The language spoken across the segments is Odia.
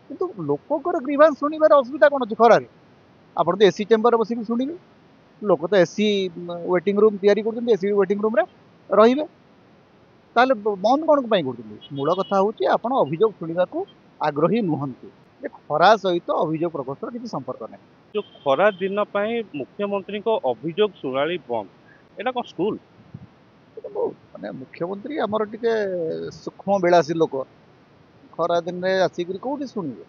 କିନ୍ତୁ ଲୋକଙ୍କର ଗ୍ରିଭାନ୍ସ ଶୁଣିବାରେ ଅସୁବିଧା କ'ଣ ଅଛି ଖରାରେ? ଆପଣ ତ ଏସି ଚେମ୍ବରରେ ବସିକି ଶୁଣିବେ। ଲୋକ ତ ଏସି ୱେଟିଂ ରୁମ୍ ତିଆରି କରୁଛନ୍ତି, ଏସି ୱେଟିଂ ରୁମ୍ରେ ରହିବେ। ତାହେଲେ ବନ୍ଦ କ'ଣ ପାଇଁ କରୁଛନ୍ତି? ମୂଳ କଥା ହେଉଛି ଆପଣ ଅଭିଯୋଗ ଶୁଣିବାକୁ ଆଗ୍ରହୀ ନୁହନ୍ତି। ଯେ ଖରା ସହିତ ଅଭିଯୋଗ ପ୍ରକୋଷ୍ଠର କିଛି ସମ୍ପର୍କ ନାହିଁ। जो खरा दिन मुख्यमंत्री अभियोग शुणाणी बंद एटा कौन स्कूल ମାନେ ମୁଖ୍ୟମନ୍ତ୍ରୀ ଆମର ଟିକେ ସୂକ୍ଷ୍ମ ବିଳାସୀ ଲୋକ। ଖରା ଦିନରେ ଆସିକରି କୋଉଠି ଶୁଣିବେ?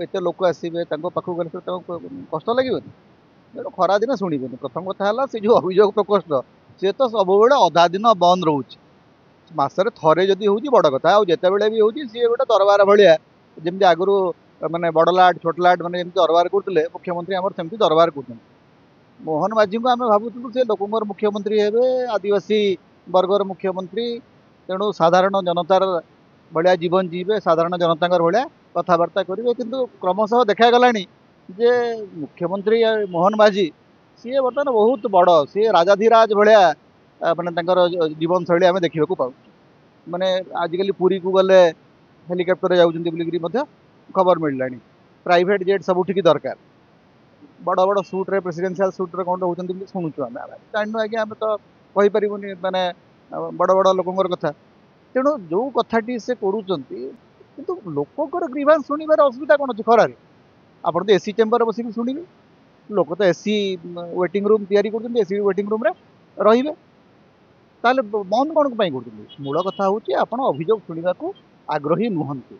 ଏତେ ଲୋକ ଆସିବେ, ତାଙ୍କ ପାଖକୁ ଗଲେ ତାଙ୍କୁ କଷ୍ଟ ଲାଗିବନି? ତେଣୁ ଖରା ଦିନ ଶୁଣିବେନି। ପ୍ରଥମ କଥା ହେଲା, ସେ ଯୋଉ ଅଭିଯୋଗ ପ୍ରକୋଷ୍ଠ ସେ ତ ସବୁବେଳେ ଅଧା ଦିନ ବନ୍ଦ ରହୁଛି। ମାସରେ ଥରେ ଯଦି ହଉଛି ବଡ କଥା, ଆଉ ଯେତେବେଳେ ବି ହଉଛି ସିଏ ଗୋଟେ ଦରବାର ଭଳିଆ। ଯେମିତି ଆଗରୁ ମାନେ ବଡଲାଟ ଛୋଟଲାଟ ମାନେ ଯେମିତି ଦରବାର କରୁଥିଲେ, ମୁଖ୍ୟମନ୍ତ୍ରୀ ଆମର ସେମିତି ଦରବାର କରୁଛନ୍ତି। ମୋହନ ମାଝୀଙ୍କୁ ଆମେ ଭାବୁଥିଲୁ ସେ ଲୋକଙ୍କର ମୁଖ୍ୟମନ୍ତ୍ରୀ ହେବେ, ଆଦିବାସୀ ବର୍ଗର ମୁଖ୍ୟମନ୍ତ୍ରୀ। ତେଣୁ ସାଧାରଣ ଜନତାର ଭଳିଆ ଜୀବନ ଯିବେ, ସାଧାରଣ ଜନତାଙ୍କର ଭଳିଆ କଥାବାର୍ତ୍ତା କରିବେ। କିନ୍ତୁ କ୍ରମଶଃ ଦେଖାଗଲାଣି ଯେ ମୁଖ୍ୟମନ୍ତ୍ରୀ ମୋହନ ମାଝୀ ସିଏ ବର୍ତ୍ତମାନ ବହୁତ ବଡ଼, ସିଏ ରାଜାଧିରାଜ ଭଳିଆ ମାନେ ତାଙ୍କର ଜୀବନଶୈଳୀ ଆମେ ଦେଖିବାକୁ ପାଉଛୁ। ମାନେ ଆଜିକାଲି ପୁରୀକୁ ଗଲେ ହେଲିକପ୍ଟରରେ ଯାଉଛନ୍ତି ବୋଲିକିରି ମଧ୍ୟ ଖବର ମିଳିଲାଣି। ପ୍ରାଇଭେଟ ଜେଟ୍ ସବୁଠିକି ଦରକାର। ବଡ଼ ବଡ଼ ସୁଟ୍ରେ, ପ୍ରେସିଡେନ୍ସିଆଲ ସୁଟ୍ରେ କ'ଣ ରହୁଛନ୍ତି ବୋଲି ଶୁଣୁଛୁ ଆମେ। ଜାଣିନୁ ଆଜ୍ଞା, ଆମେ ତ କହିପାରିବୁନି ମାନେ ବଡ଼ ବଡ଼ ଲୋକଙ୍କର କଥା। ତେଣୁ ଯୋଉ କଥାଟି ସେ କରୁଛନ୍ତି, କିନ୍ତୁ ଲୋକଙ୍କର ଗ୍ରିଭାନ୍ସ ଶୁଣିବାରେ ଅସୁବିଧା କ'ଣ ଅଛି ଖରାରେ? ଆପଣ ତ ଏସି ଚେମ୍ବରରେ ବସିକି ଶୁଣିବେ। ଲୋକ ତ ଏସି ୱେଟିଂ ରୁମ୍ ତିଆରି କରୁଛନ୍ତି, ଏସି ୱେଟିଂ ରୁମ୍ରେ ରହିବେ। ତାହେଲେ ବନ୍ଦ କ'ଣ ପାଇଁ କରୁଛନ୍ତି? ମୂଳ କଥା ହେଉଛି ଆପଣ ଅଭିଯୋଗ ଶୁଣିବାକୁ ଆଗ୍ରହୀ ନୁହନ୍ତି।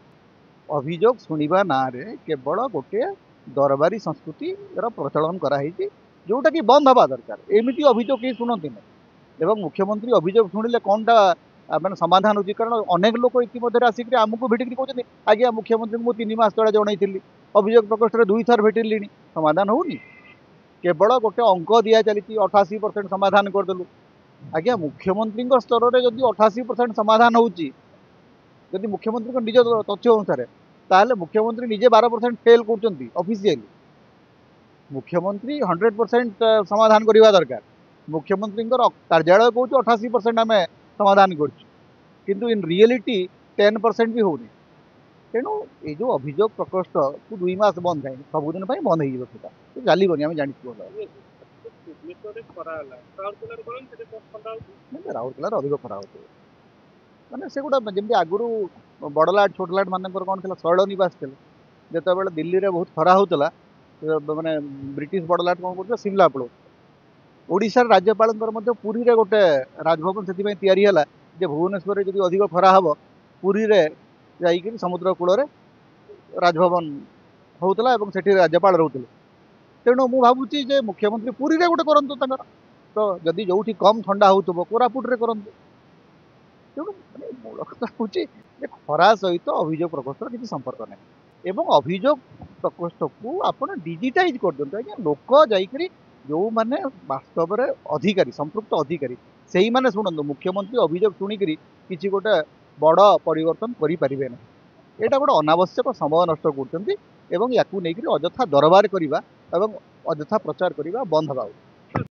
ଅଭିଯୋଗ ଶୁଣିବା ନାଁରେ କେବଳ ଗୋଟିଏ ଦରବାରୀ ସଂସ୍କୃତିର ପ୍ରଚଳନ କରାହେଇଛି, ଯୋଉଟାକି ବନ୍ଦ ହେବା ଦରକାର। ଏମିତି ଅଭିଯୋଗ କେହି ଶୁଣନ୍ତିନି। ଏବଂ ମୁଖ୍ୟମନ୍ତ୍ରୀ ଅଭିଯୋଗ ଶୁଣିଲେ କ'ଣଟା ମାନେ ସମାଧାନ ହେଉଛି? କାରଣ ଅନେକ ଲୋକ ଇତିମଧ୍ୟରେ ଆସିକି ଆମକୁ ଭେଟିକି କହୁଛନ୍ତି, ଆଜ୍ଞା ମୁଖ୍ୟମନ୍ତ୍ରୀଙ୍କୁ ମୁଁ 3 ମାସ ତଳେ ଜଣାଇଥିଲି, ଅଭିଯୋଗ ପ୍ରକୋଷ୍ଠରେ 2 ଥର ଭେଟିଲିଣି, ସମାଧାନ ହେଉନି। କେବଳ ଗୋଟେ ଅଙ୍କ ଦିଆ ଚାଲିଛି, 88% ସମାଧାନ କରିଦେଲୁ। ଆଜ୍ଞା, ମୁଖ୍ୟମନ୍ତ୍ରୀଙ୍କ ସ୍ତରରେ ଯଦି 88% ସମାଧାନ ହେଉଛି, ଯଦି ମୁଖ୍ୟମନ୍ତ୍ରୀଙ୍କ ନିଜ ତଥ୍ୟ ଅନୁସାରେ, ତାହେଲେ ମୁଖ୍ୟମନ୍ତ୍ରୀ ନିଜେ 12% ଫେଲ୍ କରୁଛନ୍ତି ଅଫିସିଆଲି। ମୁଖ୍ୟମନ୍ତ୍ରୀ 100% ସମାଧାନ କରିବା ଦରକାର। ମୁଖ୍ୟମନ୍ତ୍ରୀଙ୍କର କାର୍ଯ୍ୟାଳୟ କହୁଛି 88% ଆମେ ସମାଧାନ କରୁଛୁ, କିନ୍ତୁ ଇନ୍ ରିଏଲିଟି 10% ବି ହେଉନି। ତେଣୁ ଏଇ ଯୋଉ ଅଭିଯୋଗ ପ୍ରକୋଷ୍ଠକୁ 2 ମାସ ବନ୍ଦ କାହିଁକି? ସବୁଦିନ ପାଇଁ ବନ୍ଦ ହେଇଯିବ, ସେଟା ଚାଲିବନି, ଆମେ ଜାଣିଛୁ ଭଲ। ରାଉରକେଲାରେ ଅଧିକ ଖରା ହଉଛି। ମାନେ ସେଗୁଡ଼ା ଯେମିତି ଆଗରୁ ବଡ଼ଲାଟ ଛୋଟଲାଟ ମାନଙ୍କର କ'ଣ ଥିଲା, ଶୈଳ ନିବାସ ଥିଲା। ଯେତେବେଳେ ଦିଲ୍ଲୀରେ ବହୁତ ଖରା ହେଉଥିଲା, ମାନେ ବ୍ରିଟିଶ ବଡ଼ଲାଟ କ'ଣ କରୁଥିଲେ, ସିମଲା ପଳାଉଥିଲେ। ଓଡ଼ିଶାର ରାଜ୍ୟପାଳଙ୍କର ମଧ୍ୟ ପୁରୀରେ ଗୋଟେ ରାଜଭବନ ସେଥିପାଇଁ ତିଆରି ହେଲା ଯେ ଭୁବନେଶ୍ୱରରେ ଯଦି ଅଧିକ ଖରା ହେବ, ପୁରୀରେ ଯାଇକରି ସମୁଦ୍ର କୂଳରେ ରାଜଭବନ ହେଉଥିଲା ଏବଂ ସେଠି ରାଜ୍ୟପାଳ ରହୁଥିଲେ। ତେଣୁ ମୁଁ ଭାବୁଛି ଯେ ମୁଖ୍ୟମନ୍ତ୍ରୀ ପୁରୀରେ ଗୋଟେ କରନ୍ତୁ ତାଙ୍କର। ତ ଯଦି ଯୋଉଠି କମ୍ ଥଣ୍ଡା ହେଉଥିବ, କୋରାପୁଟରେ କରନ୍ତୁ। ତେଣୁ ମାନେ ମୂଳ କଥା ହେଉଛି ଯେ ଖରା ସହିତ ଅଭିଯୋଗ ପ୍ରକୋଷ୍ଠର କିଛି ସମ୍ପର୍କ ନାହିଁ। ଏବଂ ଅଭିଯୋଗ ପ୍ରକୋଷ୍ଠକୁ ଆପଣ ଡିଜିଟାଇଜ କରିଦିଅନ୍ତୁ। ଆଜ୍ଞା, ଲୋକ ଯାଇକରି ଯୋଉମାନେ ବାସ୍ତବରେ ଅଧିକାରୀ, ସମ୍ପୃକ୍ତ ଅଧିକାରୀ, ସେଇମାନେ ଶୁଣନ୍ତୁ। ମୁଖ୍ୟମନ୍ତ୍ରୀ ଅଭିଯୋଗ ଶୁଣିକିରି କିଛି ଗୋଟେ ବଡ଼ ପରିବର୍ତ୍ତନ କରିପାରିବେ ନାହିଁ। ଏଇଟା ଗୋଟେ ଅନାବଶ୍ୟକ ସମୟ ନଷ୍ଟ କରୁଛନ୍ତି ଏବଂ ୟାକୁ ନେଇକରି ଅଯଥା ଦରବାର କରିବା ଏବଂ ଅଯଥା ପ୍ରଚାର କରିବା ବନ୍ଦ ହେବା ଉଚିତ।